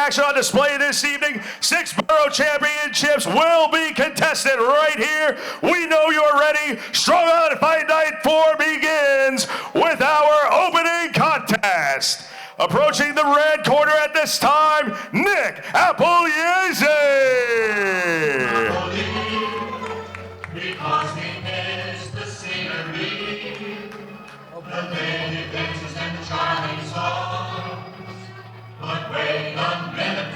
action on display this evening. 6 borough championships will be contested right here. We know you're ready. Strong on Fight Night 4 begins with our opening contest. Approaching the red corner at this time, Nick Appuggliese. Because we miss the scenery, the many dances and charming songs. But wait a minute,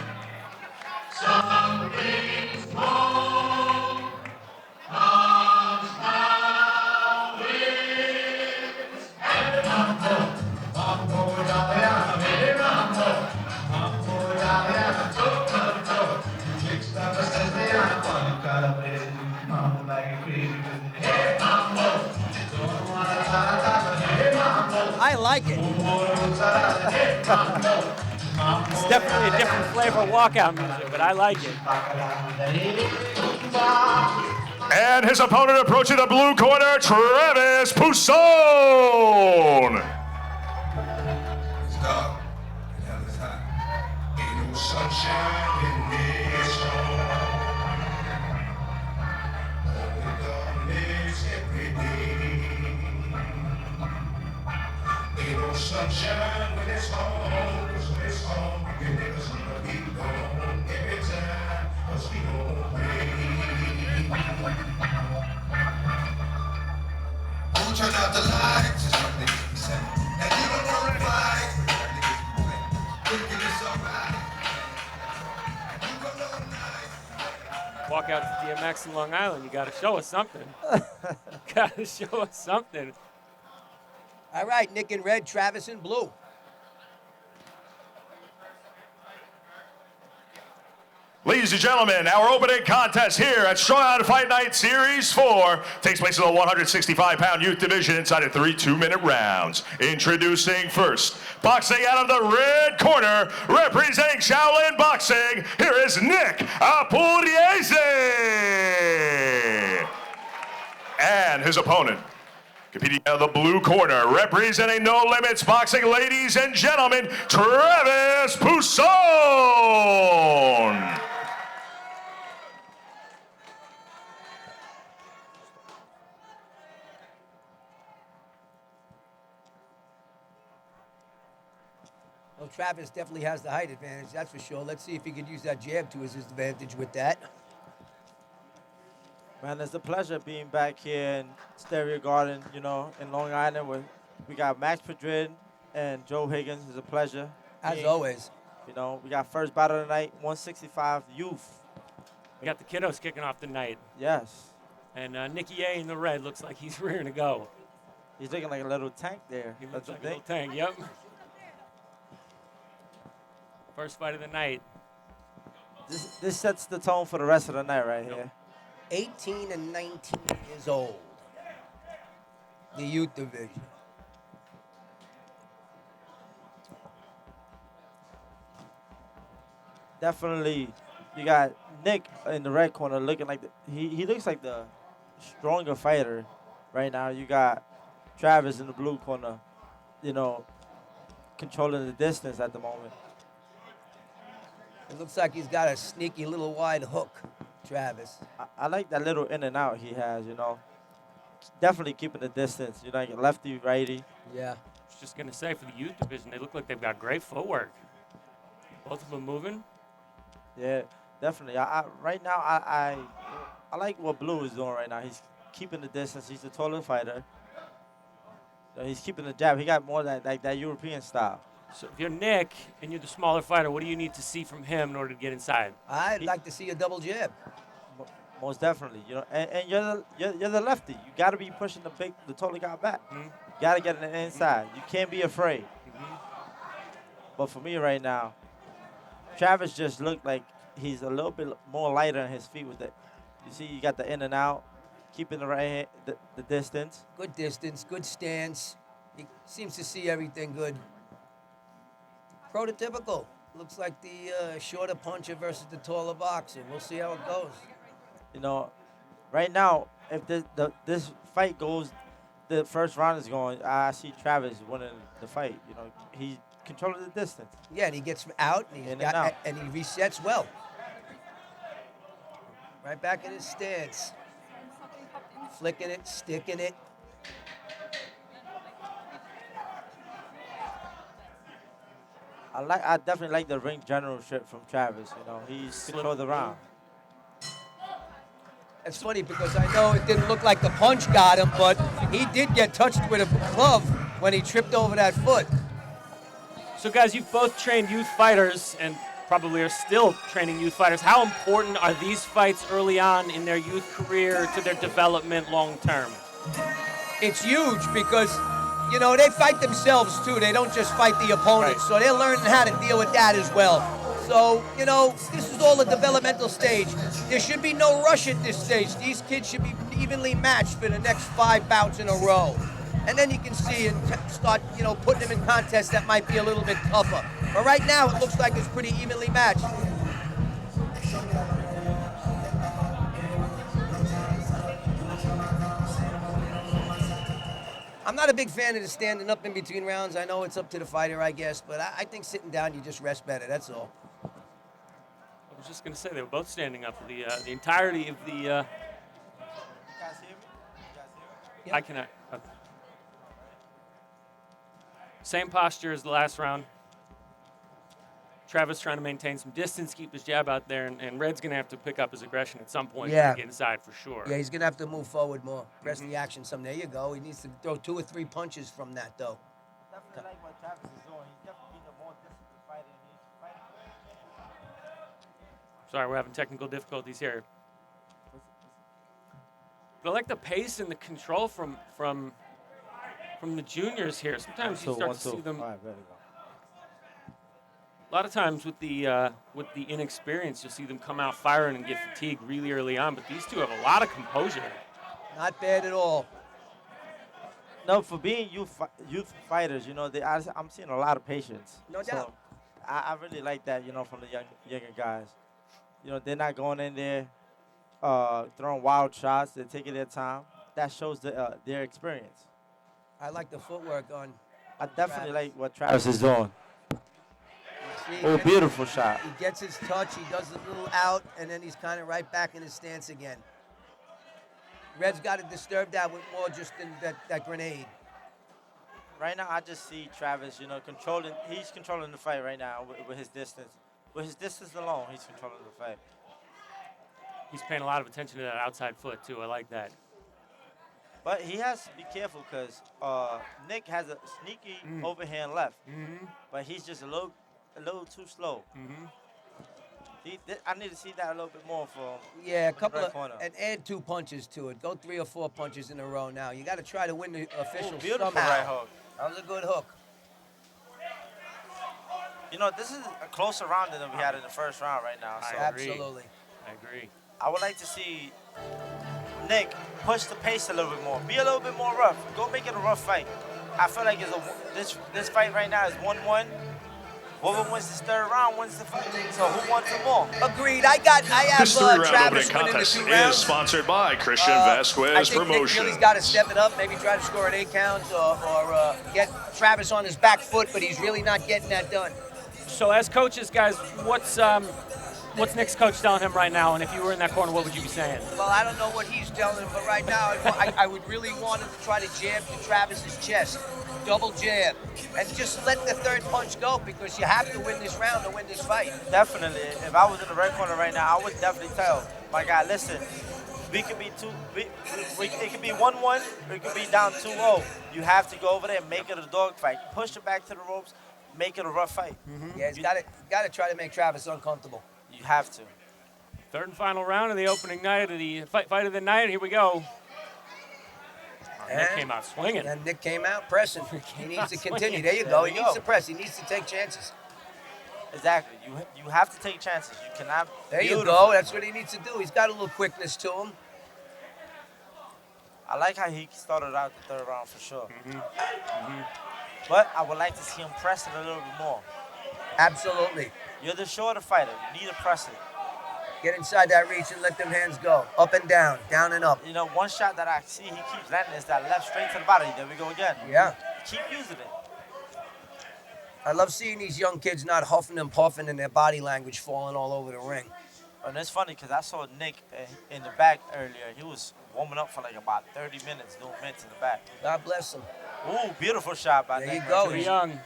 something's wrong. Cause now it's Mambo, Mambo, Mambo, Mambo, chicks never says they are fun. You gotta play it, Mambo like a crazy. Hey Mambo, don't wanna talk. Hey Mambo, I like it. hey Mambo, Mambo. It's definitely a different flavor of walkout music, but I like it. And his opponent approaching the blue corner, Travis Pousson. It's dark, and hell is hot. Ain't no sunshine in this home. Only darkness every day. Ain't no sunshine when it's home, 'cause when it's home, you niggas gonna be gone every time, 'cause we gon' play. Who turn out the lights? It's what niggas be saying. And you don't wanna fight, but what niggas be playing. Thinking it's alright. You go all night. Walk out to DMX in Long Island, you gotta show us something. Gotta show us something. All right, Nick in red, Travis in blue. Ladies and gentlemen, our opening contest here at Strong On Fight Night Series 4 takes place in the 165-pound youth division inside of 3 2-minute rounds. Introducing first, boxing out of the red corner, representing Shaolin Boxing, here is Nick Appuggliese. And his opponent, competing out of the blue corner, representing No Limits Boxing, ladies and gentlemen, Travis Pousson. Well, Travis definitely has the height advantage, that's for sure. Let's see if he could use that jab to his advantage with that. Man, it's a pleasure being back here in Stereo Garden, you know, in Long Island. Where we got Max Madrid and Joe Higgins. It's a pleasure. As always. You know, we got first battle of the night, 165 youth. We got the kiddos kicking off the night. Yes. And Nicky A in the red looks like he's rearing to go. He's looking like a little tank there. He looks like a little tank, yep. First fight of the night. This sets the tone for the rest of the night right here. 18 and 19 years old. The youth division. Definitely, you got Nick in the red corner looking like he looks like the stronger fighter right now. You got Travis in the blue corner, you know, controlling the distance at the moment. It looks like he's got a sneaky little wide hook, Travis. I like that little in and out he has, you know. Definitely keeping the distance, you know, like lefty, righty. Yeah. I was just going to say, for the youth division, they look like they've got great footwork. Both of them moving. Yeah, definitely. Right now, I like what Blue is doing right now. He's keeping the distance. He's a taller fighter. So he's keeping the jab. He got more like that European style. So if you're Nick and you're the smaller fighter, what do you need to see from him in order to get inside? I'd like to see a double jab. Most definitely, you know, and you're the lefty. You got to be pushing the taller guy back. Mm-hmm. You got to get in the inside. You can't be afraid. Mm-hmm. But for me right now, Travis just looked like he's a little bit more lighter on his feet with it. You see, you got the in and out, keeping the right hand, the distance. Good distance, good stance. He seems to see everything good. Prototypical. Looks like the shorter puncher versus the taller boxer. We'll see how it goes. You know, right now, if this fight goes, the first round is going, I see Travis winning the fight. You know, he controlling the distance. Yeah, and he gets out, and, In and out. and he resets well. Right back in his stance. Flicking it, sticking it. I definitely like the ring generalship from Travis. You know, he's controlled the round. It's funny because I know it didn't look like the punch got him, but he did get touched with a glove when he tripped over that foot. So, guys, you've both trained youth fighters and probably are still training youth fighters. How important are these fights early on in their youth career to their development long term? It's huge because, you know, they fight themselves too. They don't just fight the opponent. Right. So they're learning how to deal with that as well. So, you know, this is all a developmental stage. There should be no rush at this stage. These kids should be evenly matched for the next 5 bouts in a row. And then you can see and start, you know, putting them in contests that might be a little bit tougher. But right now, it looks like it's pretty evenly matched. I'm not a big fan of the standing up in between rounds. I know it's up to the fighter, I guess, but I think sitting down, you just rest better. That's all. I was just going to say they were both standing up for the entirety of the. You guys hear me? Yeah. I cannot. Same posture as the last round. Travis trying to maintain some distance, keep his jab out there, and Red's going to have to pick up his aggression at some point Yeah. to get inside for sure. Yeah, he's going to have to move forward more. Press the action some. There you go. He needs to throw 2 or 3 punches from that, though. Definitely like what Travis is doing. He's definitely being a more disciplined fighter, and he's fighting. Sorry, we're having technical difficulties here. But I like the pace and the control from the juniors here. Sometimes you start to see them. All right, there we go. A lot of times with the inexperience, you'll see them come out firing and get fatigued really early on. But these two have a lot of composure. Not bad at all. No, for being youth fighters, you know, I'm seeing a lot of patience. No doubt. I really like that, you know, from the younger guys. You know, they're not going in there throwing wild shots. They're taking their time. That shows their experience. I like the footwork on. I definitely Travis. like what Travis is doing. See, Oh, beautiful shot. He gets his touch. He does a little out, and then he's kind of right back in his stance again. Red's got to disturb that with more just than that grenade. Right now, I just see Travis, you know, he's controlling the fight right now with his distance. With his distance alone, he's controlling the fight. He's paying a lot of attention to that outside foot, too. I like that. But he has to be careful because Nick has a sneaky overhand left. Mm-hmm. But he's just a little too slow. Mm-hmm. I need to see that a little bit more for Yeah, a the couple red of, corner. and add 2 punches to it. Go 3 or 4 punches in a row now. You got to try to win the official Beautiful somehow. right hook. That was a good hook. You know, this is a closer round than we had in the first round right now. So I agree. Absolutely. I agree. I would like to see Nick push the pace a little bit more. Be a little bit more rough. Go make it a rough fight. I feel like this fight right now is 1-1. Whoever wins this third round wins the fight. So who wants it more? Agreed. I have This 3-round Travis opening winning the contest 2 is rounds. sponsored by Christian I Vasquez think Nick Promotions. Healy's got to step it up, maybe try to score an 8 count or get Travis on his back foot, but he's really not getting that done. So as coaches, guys, what's Nick's coach telling him right now? And if you were in that corner, what would you be saying? Well, I don't know what he's telling him, but right now I would really want him to try to jab to Travis's chest. Double jab. And just let the third punch go because you have to win this round to win this fight. Definitely. If I was in the red corner right now, I would definitely tell my guy, listen, we could be it could be 1-1, or it could be down 2-0. You have to go over there and make it a dog fight. Push it back to the ropes, make it a rough fight. Yeah, he's got to try to make Travis uncomfortable. You have to. Third and final round of the opening night of the fight of the night. Here we go. Nick came out swinging. And Nick came out pressing. He needs to swinging. continue. There you go. He needs to press. He needs to take chances. Exactly. You have to take chances. You cannot. There you go. That's what he needs to do. He's got a little quickness to him. I like how he started out the third round for sure. But I would like to see him press it a little bit more. Absolutely. You're the shorter fighter. You need to press it. Get inside that reach and let them hands go. Up and down and up. You know, one shot that I see he keeps landing is that left straight to the body. There we go again. Yeah. Keep using it. I love seeing these young kids not huffing and puffing and their body language falling all over the ring. And it's funny because I saw Nick in the back earlier. He was warming up for like about 30 minutes doing mitts in the back. God bless him. Ooh, beautiful shot by There Nick. you go. Too young.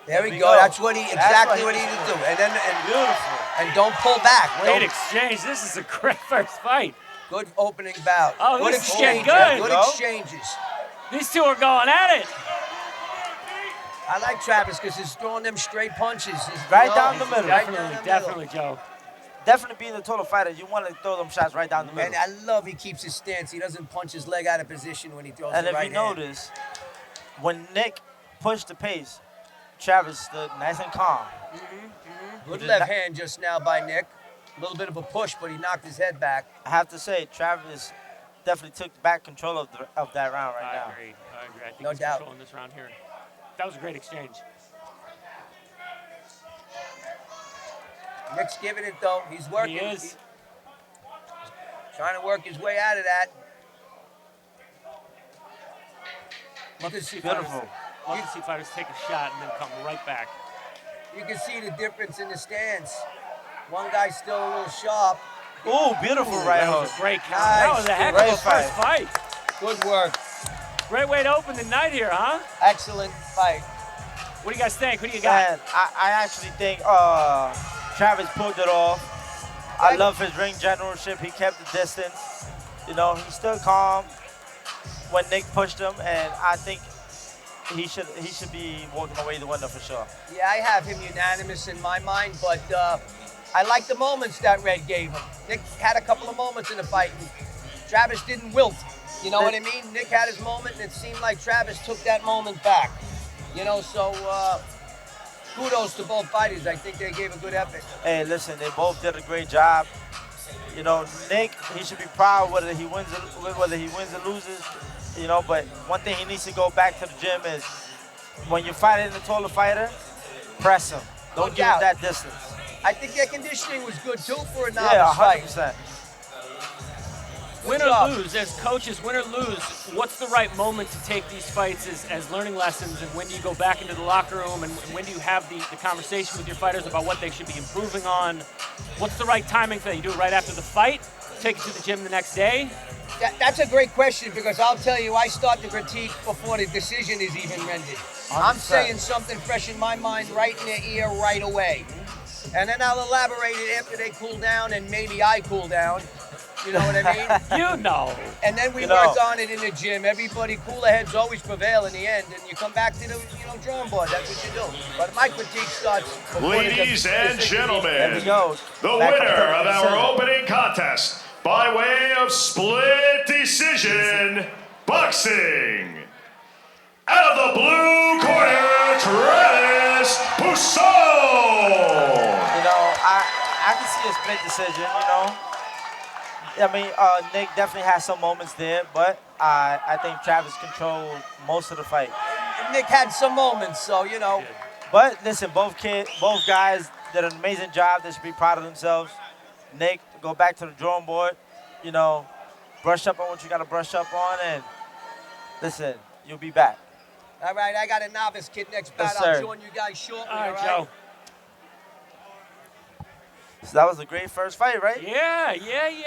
There we we go. go. That's what he That's exactly what what he he needs needs to to do. do. And Beautiful. don't pull back. Great Don't- exchange. This is a great first fight. Good opening bout. Oh, good this is exchange. getting good. Good exchanges. These two are going at it. I like Travis because he's throwing them straight punches. Right down the middle. Right down Definitely, the definitely, middle. Joe. Definitely being a total fighter, you want to throw them shots right down the middle. And I love he keeps his stance. He doesn't punch his leg out of position when he throws And the if right you hand. notice, when Nick pushed the pace, Travis stood nice and calm. Good did left not- hand just now by Nick. A little bit of a push, but he knocked his head back. I have to say, Travis definitely took back control of that round right I now. agree. I agree. I think No he's doubt. controlling this round here. That was a great exchange. Nick's giving it though. He's working. He is. Trying to work his way out of that. Love to see Beautiful. fighters. Love to see fighters take a shot and then come right back. You can see the difference in the stance. One guy's still a little sharp. Ooh, beautiful right That was hook. a great count. Nice. That was a heck of Great a first fight. Good work. Great way to open the night here, huh? Excellent fight. What do you guys think? Who do you got? And I actually think Travis pulled it off. I love his ring generalship. He kept the distance. You know, he stood calm when Nick pushed him, and I think he should be walking away the winner for sure. Yeah, I have him unanimous in my mind, but I like the moments that Red gave him. Nick had a couple of moments in the fight, and Travis didn't wilt. You know what I mean? Nick had his moment, and it seemed like Travis took that moment back. You know, so kudos to both fighters. I think they gave a good effort. Hey, listen, they both did a great job. You know, Nick, he should be proud whether he wins or loses. You know, but one thing he needs to go back to the gym is when you're fighting a taller fighter, press him. No Don't give him doubt. that distance. I think their conditioning was good too for a novice Yeah, fight. 100%. Win or job. lose, as coaches, win or lose, what's the right moment to take these fights as learning lessons, and when do you go back into the locker room, and when do you have the conversation with your fighters about what they should be improving on? What's the right timing for that? You do it right after the fight, take it to the gym the next day? That's a great question because I'll tell you, I start the critique before the decision is even rendered. I'm 100%. saying something fresh in my mind right in their ear right away. And then I'll elaborate it after they cool down and maybe I cool down. You know what I mean? You know. And then we You work know. on it in the gym. Everybody, cooler heads always prevail in the end, and you come back to the drawing board. That's what you do. But my critique starts before the Ladies and decision is There gentlemen, we go. the Back up winner to of the our decision. opening contest by way of split decision, boxing. Out of the blue corner, Travis Pousson. You know, I can see a split decision, you know. I mean, Nick definitely has some moments there, but I think Travis controlled most of the fight. Nick had some moments, so, you know. But listen, both guys did an amazing job. They should be proud of themselves. Nick, go back to the drawing board. You know, brush up on what you got to brush up on, and listen, you'll be back. All right, I got a novice kid next bout. Yes, I'll sir. join you guys shortly, All right, Joe. So that was a great first fight, right? Yeah.